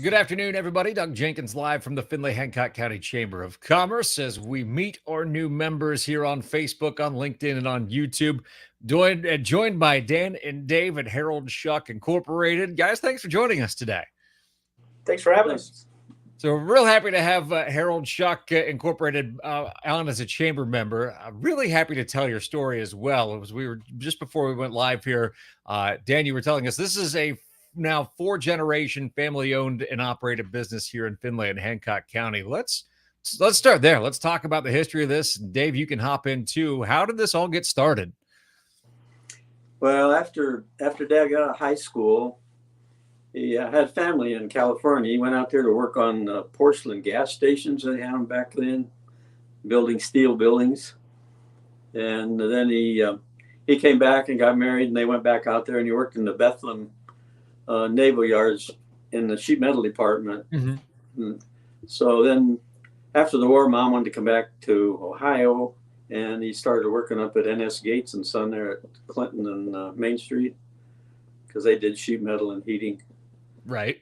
Good afternoon, everybody. Doug Jenkins live from the Findlay-Hancock County Chamber of Commerce as we meet our new members here on Facebook, on LinkedIn, and on YouTube. Joined by Dan and Dave at Shuck Incorporated. Guys, thanks for joining us today. Thanks for having us. So we're real happy to have Shuck Incorporated on as a chamber member. Really happy to tell your story as well. It was we were just before we went live here. Dan, you were telling us this is a now 4-generation family-owned and operated business here in Findlay and Hancock County. Let's start there. Let's talk about the history of this. Dave, you can hop in too. How did this all get started? Well, after Dad got out of high school, he had family in California. He went out there to work on porcelain gas stations they had them back then, building steel buildings. And then he came back and got married, and they went back out there, and he worked in the Bethlehem naval yards in the sheet metal department. Mm-hmm. So then after the war, Mom wanted to come back to Ohio, and he started working up at NS Gates and Son there at Clinton and Main Street, because they did sheet metal and heating. Right.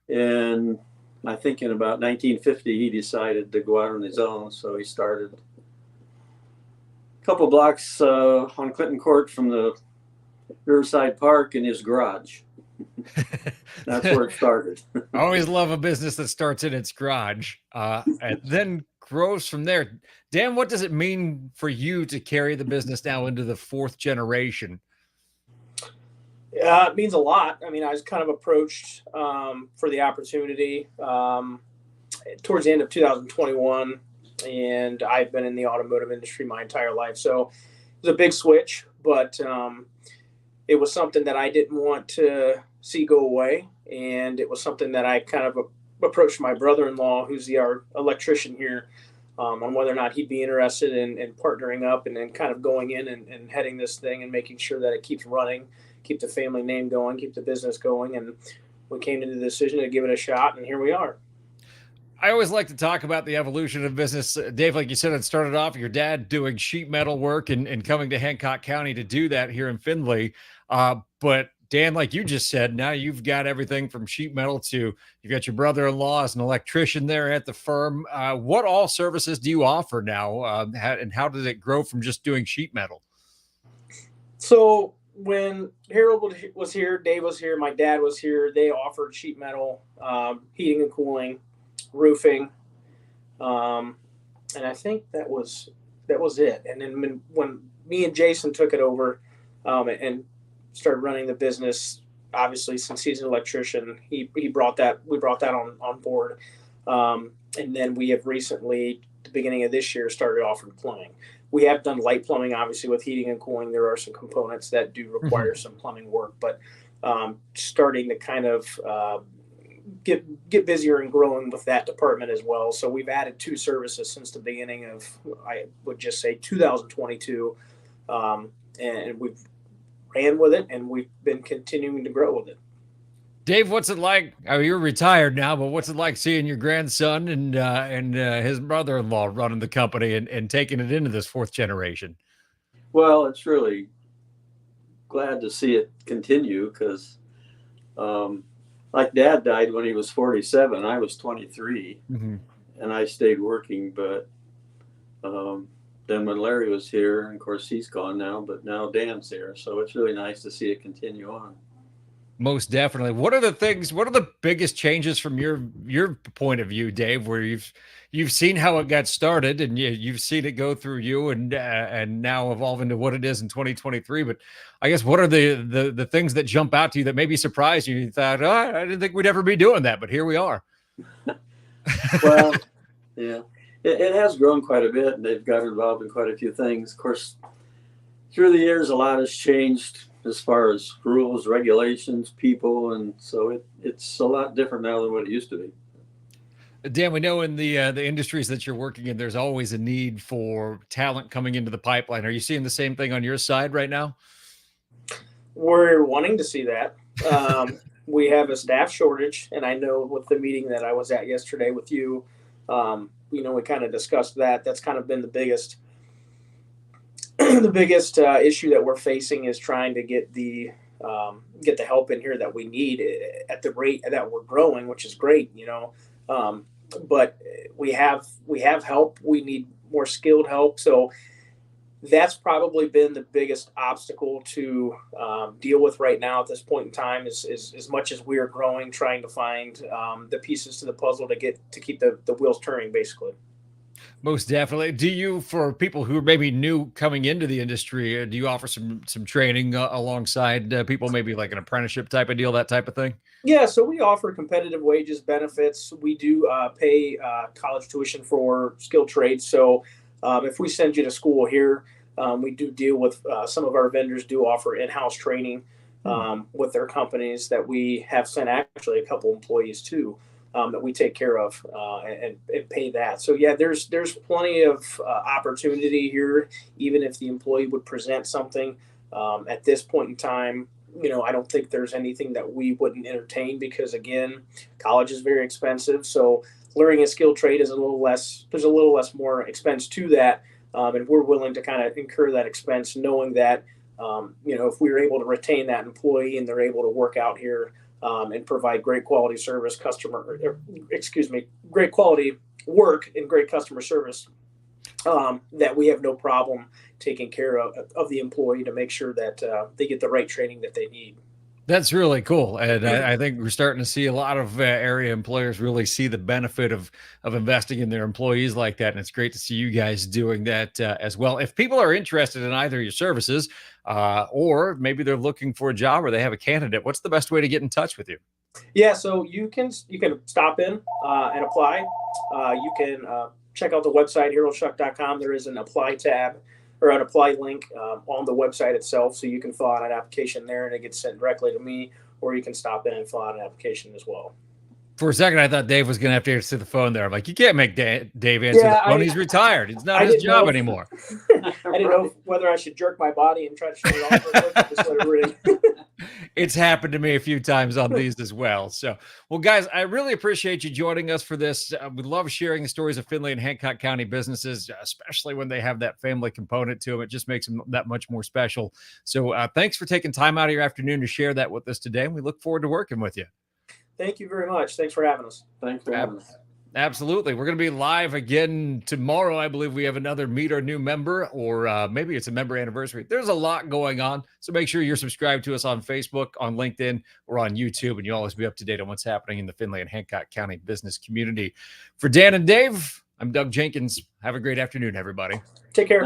And I think in about 1950, he decided to go out on his own. So he started a couple blocks on Clinton Court from the Riverside Park in his garage. That's where it started. I always love a business that starts in its garage and then grows from there. Dan, what does it mean for you to carry the business now into the 4th generation? It means a lot. I mean, I was kind of approached for the opportunity towards the end of 2021, and I've been in the automotive industry my entire life. So it was a big switch, but it was something that I didn't want to see go away. And it was something that I kind of approached my brother-in-law, who's our electrician here, on whether or not he'd be interested in partnering up and then kind of going in and heading this thing and making sure that it keeps running, keep the family name going, keep the business going. And we came to the decision to give it a shot, and here we are. I always like to talk about the evolution of business. Dave, like you said, it started off your dad doing sheet metal work and coming to Hancock County to do that here in Findlay. But Dan, like you just said, now you've got everything from sheet metal to you've got your brother-in-law as an electrician there at the firm. What all services do you offer now? And how did it grow from just doing sheet metal? So when Harold was here, Dave was here, my dad was here, they offered sheet metal, heating and cooling, roofing. And I think that was it. And then when me and Jason took it over and started running the business, obviously since he's an electrician, we brought that on board. And then we have recently, the beginning of this year, started offering plumbing. We have done light plumbing, obviously, with heating and cooling. There are some components that do require some plumbing work, but starting to kind of get busier and growing with that department as well. So we've added 2 services since the beginning of, I would just say, 2022, and we've ran with it, and we've been continuing to grow with it. Dave, what's it like? I mean, you're retired now, but what's it like seeing your grandson and his brother-in-law running the company and taking it into this 4th generation? Well, it's really glad to see it continue because, like Dad died when he was 47, I was 23, and I stayed working. But then when Larry was here, and of course he's gone now, but now Dan's here, so it's really nice to see it continue on. Most definitely. What are the biggest changes from your point of view, Dave, where you've seen how it got started and you've seen it go through you and now evolve into what it is in 2023. But I guess what are the things that jump out to you that maybe surprised you? You thought, oh, I didn't think we'd ever be doing that, but here we are. Well, yeah, it has grown quite a bit, and they've got involved in quite a few things. Of course, through the years, a lot has changed as far as rules, regulations, people, and so it's a lot different now than what it used to be. Dan, we know in the industries that you're working in, there's always a need for talent coming into the pipeline. Are you seeing the same thing on your side right now? We're wanting to see that. We have a staff shortage, and I know with the meeting that I was at yesterday with you, we kind of discussed that. That's kind of been the biggest issue that we're facing is trying to get the get the help in here that we need at the rate that we're growing, which is great, but we have help. We need more skilled help. So that's probably been the biggest obstacle to deal with right now at this point in time, is as much as we are growing, trying to find the pieces to the puzzle to keep the wheels turning, basically. Most definitely. Do you, for people who are maybe new coming into the industry, do you offer some training alongside people, maybe like an apprenticeship type of deal, that type of thing? Yeah, so we offer competitive wages, benefits. We do pay college tuition for skilled trades. So if we send you to school here, we do deal with some of our vendors do offer in-house training with their companies that we have sent actually a couple employees to. That we take care of and pay that. So yeah, there's plenty of opportunity here, even if the employee would present something at this point in time. I don't think there's anything that we wouldn't entertain, because again, college is very expensive. So learning a skilled trade is there's a little less more expense to that. And we're willing to kind of incur that expense, knowing that, if we were able to retain that employee and they're able to work out here and provide great quality service, great quality work and great customer service, that we have no problem taking care of the employee to make sure that they get the right training that they need. That's really cool. And I think we're starting to see a lot of area employers really see the benefit of investing in their employees like that. And it's great to see you guys doing that as well. If people are interested in either your services or maybe they're looking for a job or they have a candidate, what's the best way to get in touch with you? Yeah, so you can stop in and apply. You can check out the website, heraldshuck.com. There is an apply tab or an apply link on the website itself. So you can fill out an application there and it gets sent directly to me, or you can stop in and fill out an application as well. For a second, I thought Dave was going to have to answer the phone there. I'm like, you can't make Dave answer the phone. He's retired. It's not his job anymore. I didn't know whether I should jerk my body and try to shut it off or just let it ring. It's happened to me a few times on these as well. So, well, guys, I really appreciate you joining us for this. We love sharing the stories of Findlay and Hancock County businesses, especially when they have that family component to them. It just makes them that much more special. So thanks for taking time out of your afternoon to share that with us today. And we look forward to working with you. Thank you very much. Thanks for having us. Thanks for having us. Absolutely. We're going to be live again tomorrow. I believe we have another Meet Our New Member, or maybe it's a member anniversary. There's a lot going on. So make sure you're subscribed to us on Facebook, on LinkedIn, or on YouTube, and you'll always be up to date on what's happening in the Findlay and Hancock County business community. For Dan and Dave, I'm Doug Jenkins. Have a great afternoon, everybody. Take care.